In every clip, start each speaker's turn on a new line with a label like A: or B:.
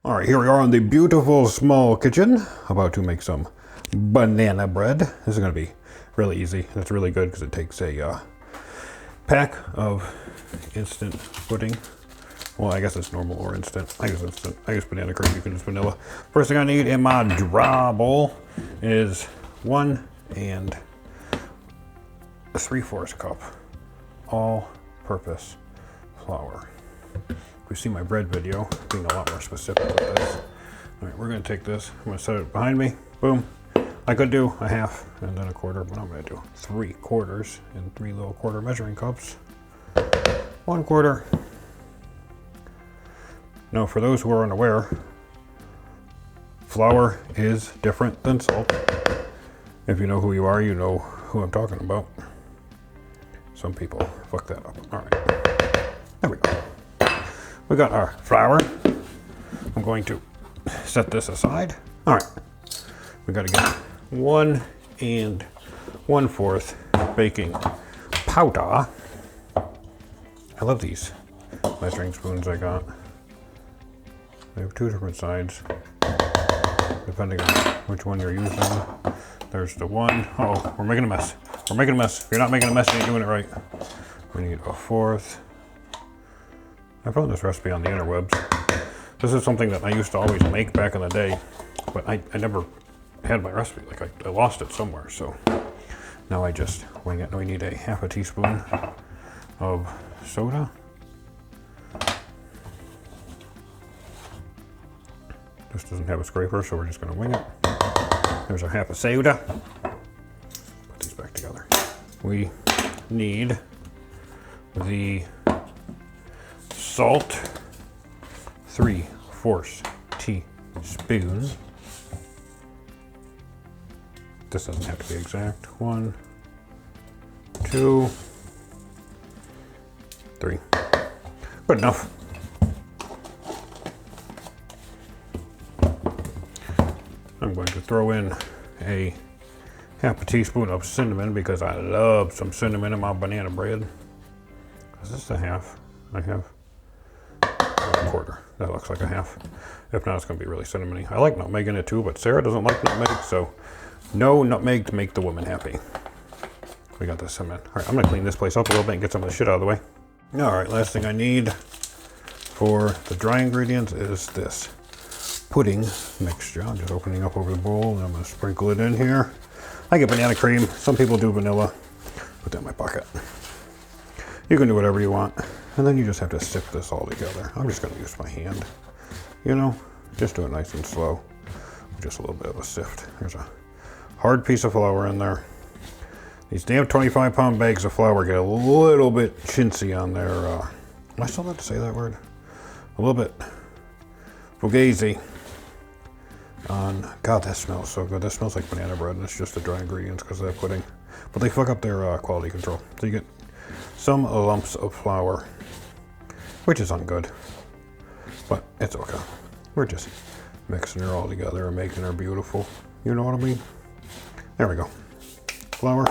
A: All right, here we are in the beautiful small kitchen, about to make some banana bread. This is gonna be really easy. That's really good because it takes a pack of instant pudding. Well, I guess it's normal or instant. I guess instant. I guess banana cream, you can use vanilla. First thing I need in my dry bowl is 1 3/4 cup all-purpose flour. If you see my bread video, being a lot more specific with this. All right, we're gonna take this, I'm gonna set it behind me, boom. I could do a half and then a quarter, but I'm gonna do 3/4 in 3 little quarter measuring cups. 1/4. Now, for those who are unaware, flour is different than salt. If you know who you are, you know who I'm talking about. Some people fuck that up. All right, there we go. We got our flour. I'm going to set this aside. All right, we got to get 1 1/4 baking powder. I love these measuring spoons I got. They have 2 different sides, depending on which one you're using. There's the one. Oh, we're making a mess. We're making a mess. If you're not making a mess, you ain't doing it right. We need 1/4. I found this recipe on the interwebs. This is something that I used to always make back in the day, but I never had my recipe. Like I lost it somewhere, so now I just wing it. We need a 1/2 teaspoon of soda. This doesn't have a scraper, so we're just going to wing it. There's our 1/2 soda. Put these back together. We need the salt, 3/4 teaspoons. This doesn't have to be exact. 1, 2, 3. Good enough. I'm going to throw in a 1/2 teaspoon of cinnamon because I love some cinnamon in my banana bread. Is this a 1/2? I have 1/4. That looks like a 1/2. If not, it's going to be really cinnamony. I like nutmeg in it too, but Sarah doesn't like nutmeg, so no nutmeg to make the woman happy. We got the cinnamon. All right, I'm going to clean this place up a little bit and get some of the shit out of the way. All right, last thing I need for the dry ingredients is this pudding mixture. I'm just opening up over the bowl and I'm going to sprinkle it in here. I get banana cream. Some people do vanilla. Put that in my pocket. You can do whatever you want. And then you just have to sift this all together. I'm just going to use my hand. You know, just do it nice and slow. Just a little bit of a sift. There's a hard piece of flour in there. These damn 25-pound bags of flour get a little bit chintzy on there. Am I still allowed to say that word? A little bit fugazi. God, that smells so good. That smells like banana bread, and it's just the dry ingredients because of that pudding. But they fuck up their quality control. So you get some lumps of flour, which is ungood, but it's okay. We're just mixing her all together and making her beautiful. You know what I mean? There we go. Flour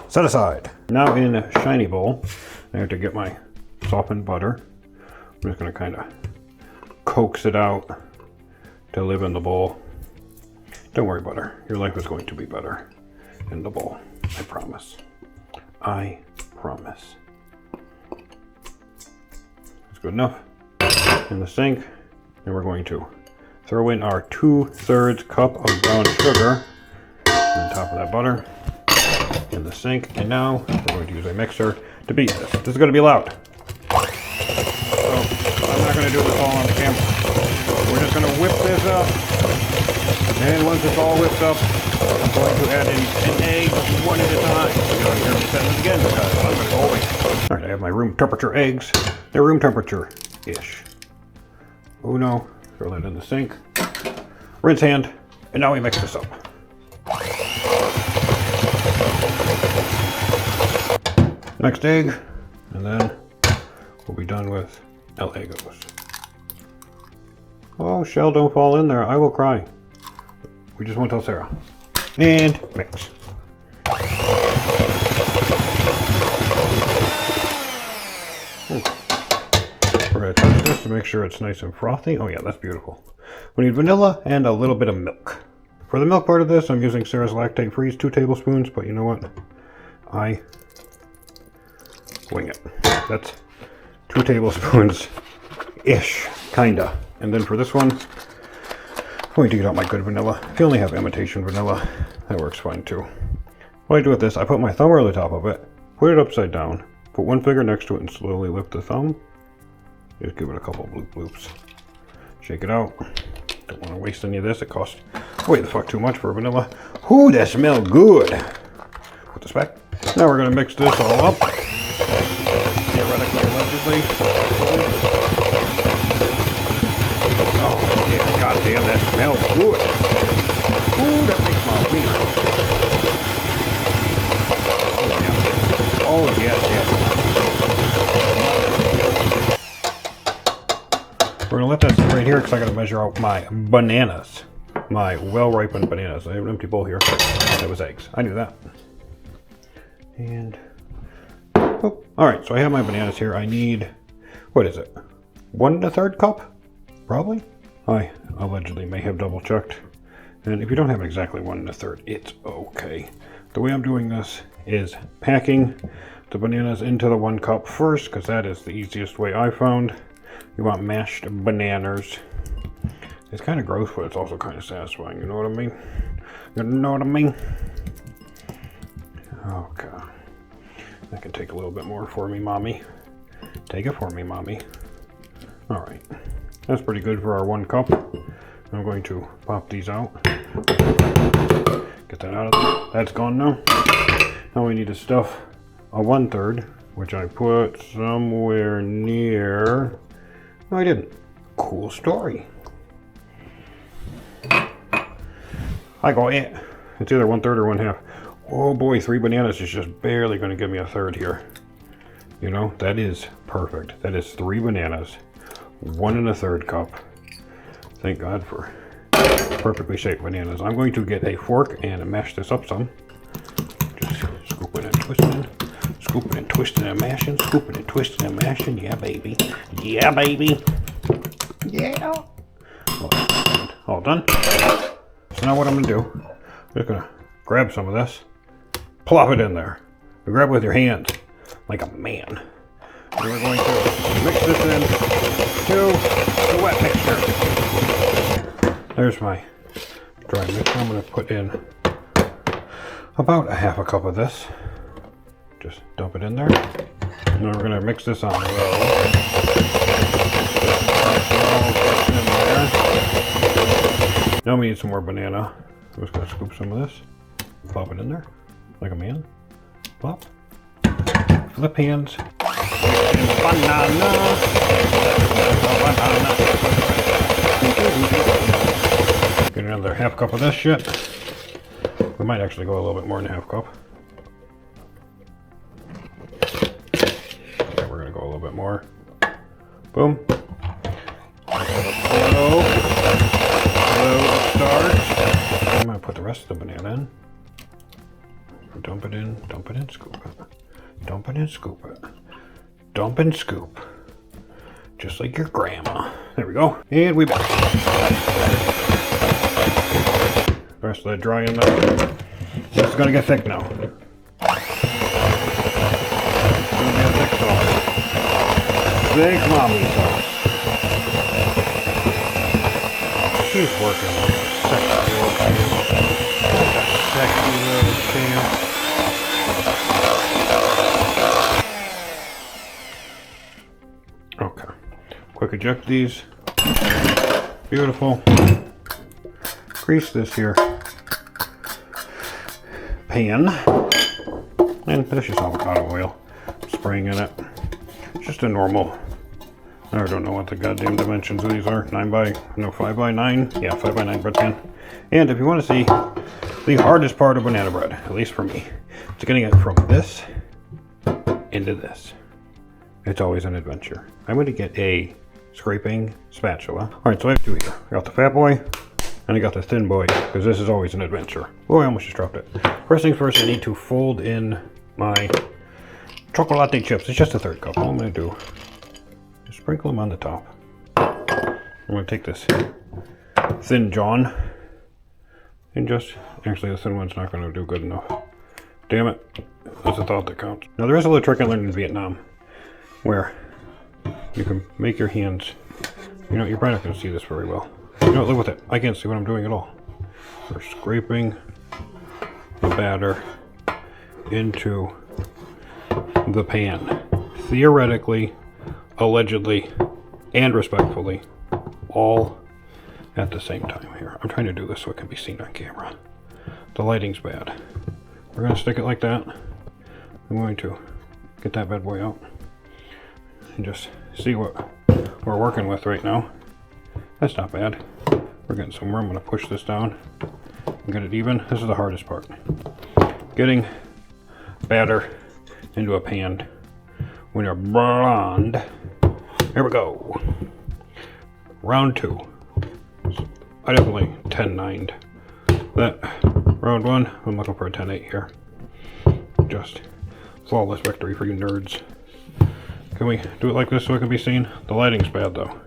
A: set aside. Now in a shiny bowl, I have to get my softened butter. I'm just going to kind of coax it out to live in the bowl. Don't worry, butter. Your life is going to be better in the bowl. I promise. I promise. That's good enough. In the sink, and we're going to throw in our 2/3 cup of brown sugar on top of that butter in the sink. And now we're going to use a mixer to beat this. This is going to be loud. So I'm not going to do this all on the camera. We're just going to whip this up. And once it's all whipped up, I'm going to add in an egg 1 at a time. You're going to hear me say this again because I'm going to go away. All right, I have my room temperature eggs. They're room temperature-ish. Oh no, throw that in the sink. Rinse hand, and now we mix this up. Next egg, and then we'll be done with El Egos. Oh, shell, don't fall in there. I will cry. We just won't tell Sarah. And mix. We're going to touch this to make sure it's nice and frothy. Oh yeah, that's beautiful. We need vanilla and a little bit of milk. For the milk part of this, I'm using Sarah's Lactate Freeze, 2 tablespoons, but you know what? I wing it. That's 2 tablespoons-ish, kinda. And then for this one, I'm going to get out my good vanilla. If you only have imitation vanilla, that works fine too. What I do with this, I put my thumb over the top of it, put it upside down, put one finger next to it and slowly lift the thumb. Just give it a couple bloop bloops. Shake it out. Don't want to waste any of this. It costs way the fuck too much for vanilla. Ooh, that smells good. Put this back. Now we're going to mix this all up. Theoretically, allegedly. Oh, yeah, goddamn, that smells good. Ooh, that makes my wiener. Oh, yes, yes. We're going to let that sit right here because I got to measure out my bananas. My well-ripened bananas. I have an empty bowl here. That was eggs. I knew that. And, oh, all right, so I have my bananas here. I need, what is it? 1 1/3 cup? Probably. I allegedly may have double checked. And if you don't have exactly 1 1/3, it's okay. The way I'm doing this is packing the bananas into the 1 cup first, because that is the easiest way I found. You want mashed bananas. It's kind of gross, but it's also kind of satisfying. You know what I mean? You know what I mean? Okay. That can take a little bit more for me, mommy. Take it for me, mommy. All right. That's pretty good for our 1 cup. I'm going to pop these out. Get that out of there. That's gone now. Now we need to stuff a 1/3, which I put somewhere near. No, I didn't. Cool story. I go, yeah. It's either 1/3 or 1/2. Oh boy, 3 bananas is just barely going to give me a 1/3 here. You know, that is perfect. That is 3 bananas, 1 1/3 cup. Thank God for perfectly shaped bananas. I'm going to get a fork and mash this up some. Just scooping and twisting, scooping and twisting and mashing, scooping and twisting and mashing. Yeah, baby. Yeah, baby. Yeah. All done. So now what I'm going to do, I'm just going to grab some of this, plop it in there. You grab it with your hands, like a man. And we're going to mix this into the wet mixture. There's my dry mixture. I'm going to put in about a 1/2 cup of this. Just dump it in there. And then we're going to mix this on low. Now we need some more banana. I'm just going to scoop some of this. Plop it in there, like a man. Plop. Flip hands. Banana. Get another 1/2 cup of this shit. We might actually go a little bit more than a 1/2 cup. Okay, we're going to go a little bit more. Boom. Start. I'm going to put the rest of the banana in. Dump it in, scoop it. Dump it in, scoop it. Dump and scoop. Just like your grandma. There we go. And we back. The rest of that dry in there. It's going to get thick now. It's going to be a thick sauce. Thick mommy sauce. She's working like a sexy little champ. Like a sexy little champ. Okay. Quick eject these. Beautiful. Grease this here pan. And this is avocado oil. Spraying in it. Just a normal. I don't know what the goddamn dimensions of these are. 5 by 9. Yeah, 5 by 9 bread pan. And if you want to see the hardest part of banana bread, at least for me, it's getting it from this into this. It's always an adventure. I'm going to get a scraping spatula. All right, so I have 2 here. I got the fat boy and I got the thin boy, because this is always an adventure. Oh, I almost just dropped it. First things first, I need to fold in my chocolate chips. It's just a 1/3 cup. All I'm going to do, sprinkle them on the top. I'm going to take this thin John and just, actually the thin one's not going to do good enough. Damn it, that's a thought that counts. Now there is a little trick I learned in Vietnam where you can make your hands, you know, you're probably not going to see this very well. You know, live with it. I can't see what I'm doing at all. We're scraping the batter into the pan. Theoretically, allegedly, and respectfully, all at the same time here. I'm trying to do this so it can be seen on camera. The lighting's bad. We're going to stick it like that. I'm going to get that bad boy out and just see what we're working with right now. That's not bad. We're getting somewhere. I'm going to push this down and get it even. This is the hardest part. Getting batter into a pan when you're blonde. Here we go. Round 2. I definitely 10-9'd that. Round 1, I'm looking for a 10-8 here. Just flawless victory for you nerds. Can we do it like this so it can be seen? The lighting's bad though.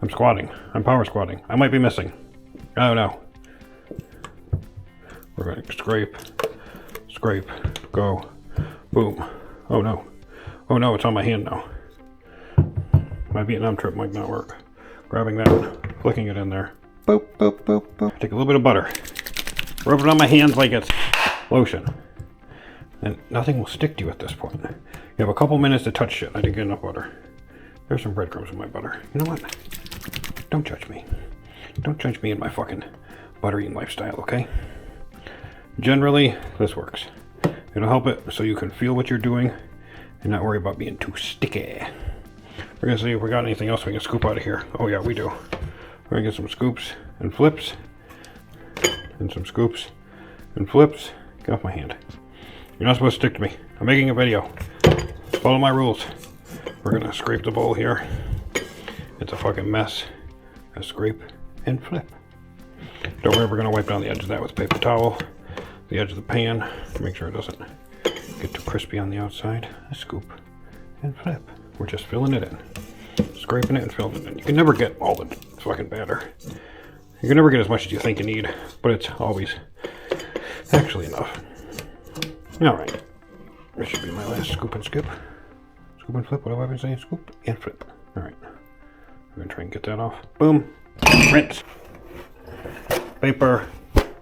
A: I'm squatting. I'm power squatting. I might be missing. I don't know. We're going to scrape, scrape, go, boom. Oh no. Oh no, it's on my hand now. My Vietnam trip might not work. Grabbing that, flicking it in there. Boop, boop, boop, boop. Take a little bit of butter. Rub it on my hands like it's lotion. And nothing will stick to you at this point. You have a couple minutes to touch shit. I didn't get enough butter. There's some breadcrumbs in my butter. You know what? Don't judge me. Don't judge me and my fucking butter eating lifestyle, okay? Generally, this works. It'll help it so you can feel what you're doing and not worry about being too sticky. We're gonna see if we got anything else we can scoop out of here. Oh yeah, we do. We're gonna get some scoops and flips. And some scoops and flips. Get off my hand. You're not supposed to stick to me. I'm making a video. Follow my rules. We're gonna scrape the bowl here. It's a fucking mess. I scrape and flip. Don't worry, we're gonna wipe down the edge of that with a paper towel. The edge of the pan. Make sure it doesn't get too crispy on the outside. A scoop and flip. We're just filling it in. Scraping it and filling it in. You can never get all the fucking batter. You can never get as much as you think you need, but it's always actually enough. Alright. This should be my last scoop and skip. Scoop and flip, what have I been saying? Scoop and flip. Alright. I'm going to try and get that off. Boom. Rinse. Paper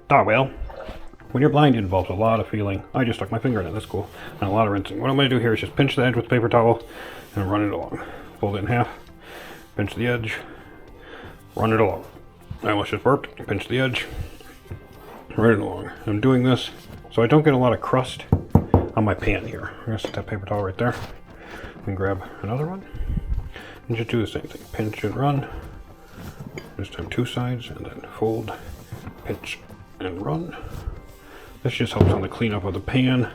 A: towel. When you're blind, it involves a lot of feeling. I just stuck my finger in it. That's cool. And a lot of rinsing. What I'm going to do here is just pinch the edge with the paper towel and run it along. Fold it in half. Pinch the edge. Run it along. I almost just burped. Pinch the edge. Run it along. I'm doing this so I don't get a lot of crust on my pan here. I'm going to set that paper towel right there. And grab another one. And just do the same thing. Pinch and run. This time 2 sides. And then fold. Pinch and run. This just helps on the cleanup of the pan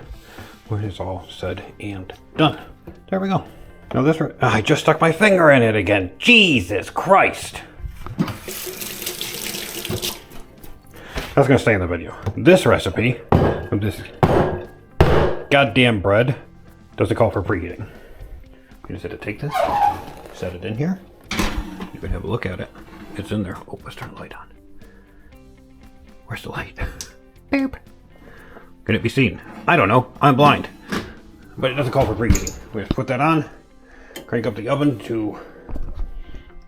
A: when it's all said and done. There we go. Now this, I just stuck my finger in it again. Jesus Christ. That's gonna stay in the video. This recipe of this goddamn bread doesn't call for preheating. You just have to take this, set it in here. You can have a look at it. It's in there. Oh, let's turn the light on. Where's the light? Boop. Can it be seen? I don't know. I'm blind. But it doesn't call for preheating. We have to put that on. Crank up the oven to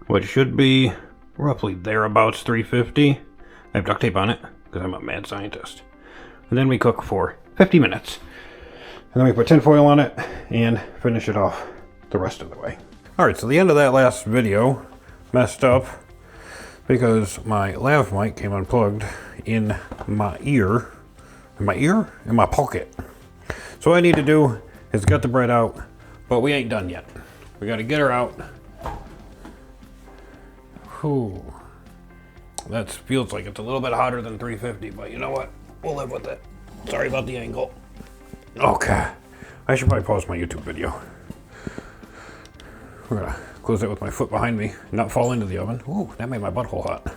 A: what should be roughly thereabouts 350. I have duct tape on it because I'm a mad scientist. And then we cook for 50 minutes. And then we put tin foil on it and finish it off the rest of the way. Alright, so the end of that last video messed up because my lav mic came unplugged in my ear. In my pocket. So what I need to do is get the bread out, but we ain't done yet. We gotta get her out. Whew. That feels like it's a little bit hotter than 350, but you know what? We'll live with it. Sorry about the angle. Okay. I should probably pause my YouTube video. We're gonna close it with my foot behind me, not fall into the oven. Ooh, that made my butthole hot.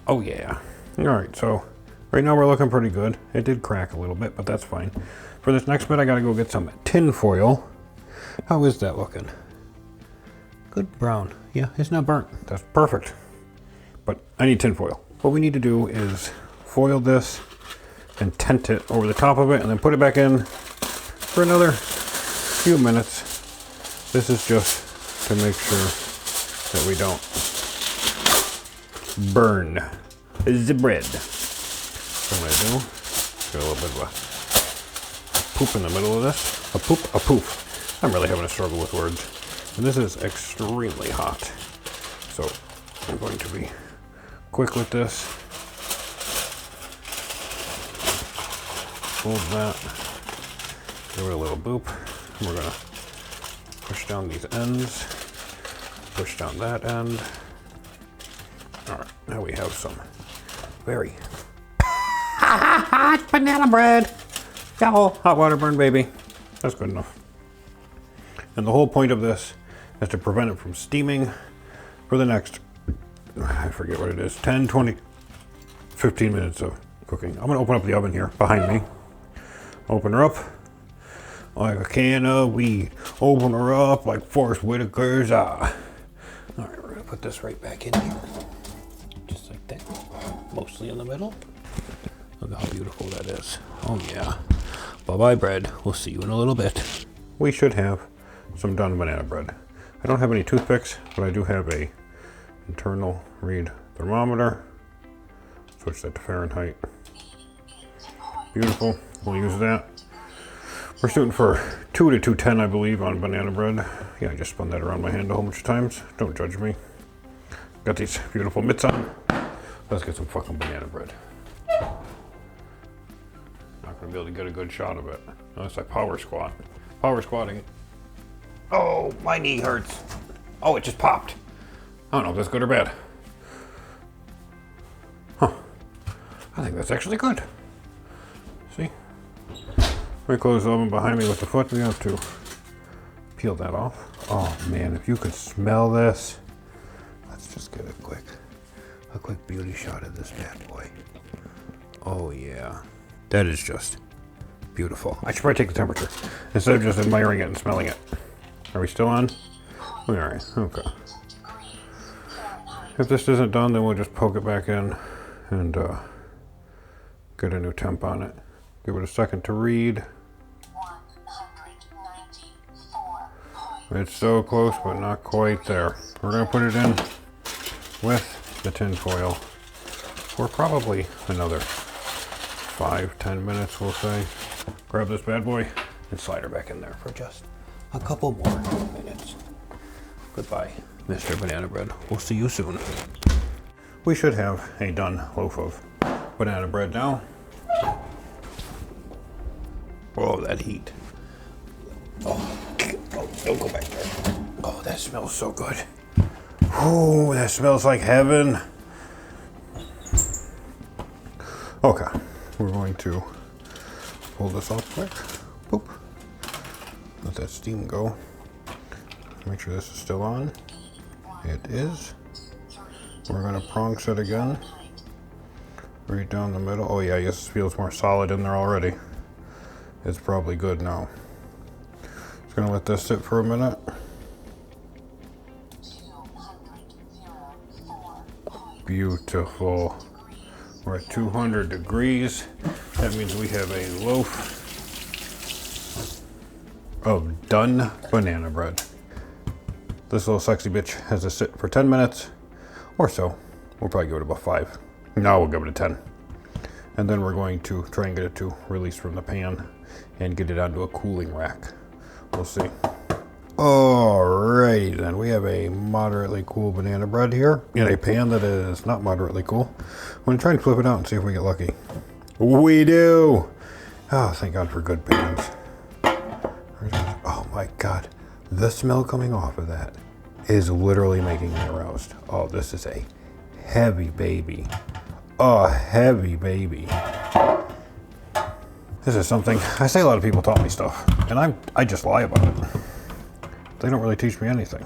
A: Oh yeah. Alright, so right now we're looking pretty good. It did crack a little bit, but that's fine. For this next bit, I gotta go get some tin foil. How is that looking? good brown. Yeah, it's not burnt. That's perfect. But I need tin foil. What we need to do is foil this and tent it over the top of it and then put it back in for another few minutes. This is just to make sure that we don't burn the bread. What I'm gonna do, get a little bit of a poop in the middle of this. A poof. I'm really having a struggle with words. And this is extremely hot. So I'm going to be quick with this. Fold that. Give it a little boop. And we're gonna push down these ends. Push down that end. All right, now we have some very hot banana bread. Yeah, hot water burn, baby. That's good enough. And the whole point of this is to prevent it from steaming for the next, I forget what it is, 10, 20, 15 minutes of cooking. I'm gonna open up the oven here behind me. Open her up like a can of weed. Open her up like Forrest Whitaker's eye. All right, we're gonna put this right back in here. Just like that, mostly in the middle. Look how beautiful that is. Oh yeah. Bye-bye bread. We'll see you in a little bit. We should have some done banana bread. I don't have any toothpicks, but I do have a internal read thermometer. Switch that to Fahrenheit. Beautiful. We'll use that. We're shooting for 2 to 210, I believe, on banana bread. Yeah, I just spun that around my hand a whole bunch of times. Don't judge me. Got these beautiful mitts on. Let's get some fucking banana bread. Not gonna be able to get a good shot of it unless I power squat. Power squatting. Oh, my knee hurts. Oh, it just popped. I don't know if that's good or bad. Huh. I think that's actually good. See? Let me close the oven behind me with the foot. We have to peel that off. Oh man, if you could smell this. Let's just get a quick beauty shot of this bad boy. Oh yeah. That is just beautiful. I should probably take the temperature instead of just admiring it and smelling it. Are we still on? All right, okay. If this isn't done, then we'll just poke it back in and get a new temp on it. Give it a second to read. 194. It's so close, but not quite there. We're gonna put it in with the tin foil for probably another 5-10 minutes, we'll say. Grab this bad boy and slide her back in there for just a couple more minutes. Goodbye, Mr. Banana Bread. We'll see you soon. We should have a done loaf of banana bread now. Oh, that heat. Oh, don't go back there. Oh, that smells so good. Oh, that smells like heaven. Okay, we're going to pull this off quick. Boop. Let that steam go. Make sure this is still on. It is. We're gonna prong set again. Right down the middle. Oh yeah, this feels more solid in there already. It's probably good now. Just gonna let this sit for a minute. Beautiful. We're at 200 degrees. That means we have a loaf of done banana bread. This little sexy bitch has to sit for 10 minutes or so. We'll probably give it about 5. No, we'll give it a 10. And then we're going to try and get it to release from the pan and get it onto a cooling rack. We'll see. Alrighty then, we have a moderately cool banana bread here in a pan that is not moderately cool. I'm gonna try and flip it out and see if we get lucky. We do! Oh, thank God for good pans. Oh my God, the smell coming off of that is literally making me aroused. Oh, this is a heavy baby. A heavy baby. This is something, I say a lot of people taught me stuff, and I just lie about it. They don't really teach me anything.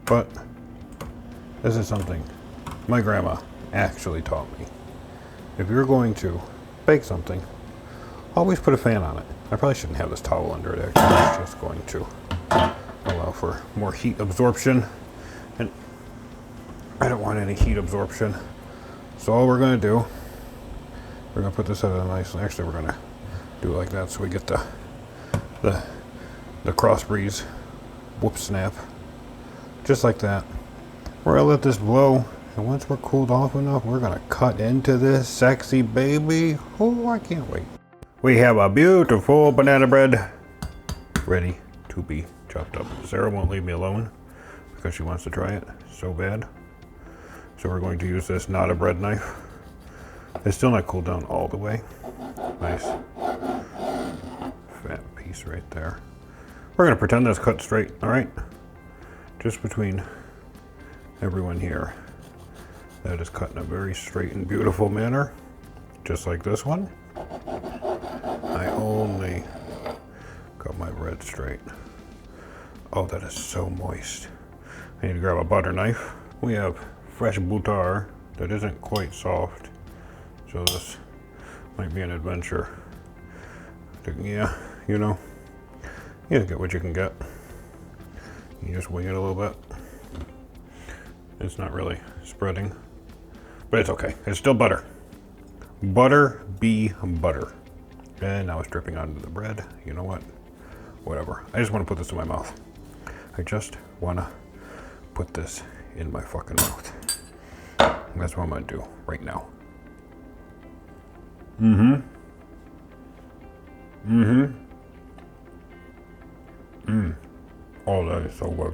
A: But this is something my grandma actually taught me. If you're going to bake something, always put a fan on it. I probably shouldn't have this towel under it, actually. I'm just going to allow for more heat absorption. And I don't want any heat absorption. So all we're gonna do, we're gonna put this at a nice, actually we're gonna do it like that so we get the cross breeze, whoop snap, just like that. We're gonna let this blow, and once we're cooled off enough, we're gonna cut into this sexy baby. Oh, I can't wait. We have a beautiful banana bread ready to be chopped up. Sarah won't leave me alone because she wants to try it so bad. So we're going to use this not a bread knife. It's still not cooled down all the way. Nice fat piece right there. We're gonna pretend that's cut straight, all right? Just between everyone here. That is cut in a very straight and beautiful manner, just like this one. I only got my bread straight. Oh, that is so moist. I need to grab a butter knife. We have fresh butter that isn't quite soft, so this might be an adventure. Yeah, you know, you get what you can get. You just wing it a little bit. It's not really spreading, but it's okay. It's still butter. Butter be butter. And now it's dripping onto the bread. You know what? Whatever. I just want to put this in my mouth. I just want to put this in my fucking mouth. That's what I'm going to do right now. Oh, that is so good.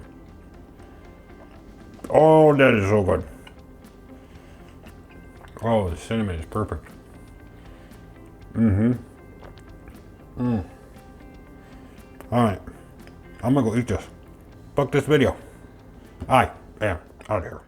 A: Oh, that is so good. Oh, the cinnamon is perfect. Alright. I'm gonna go eat this. Fuck this video. I am out of here.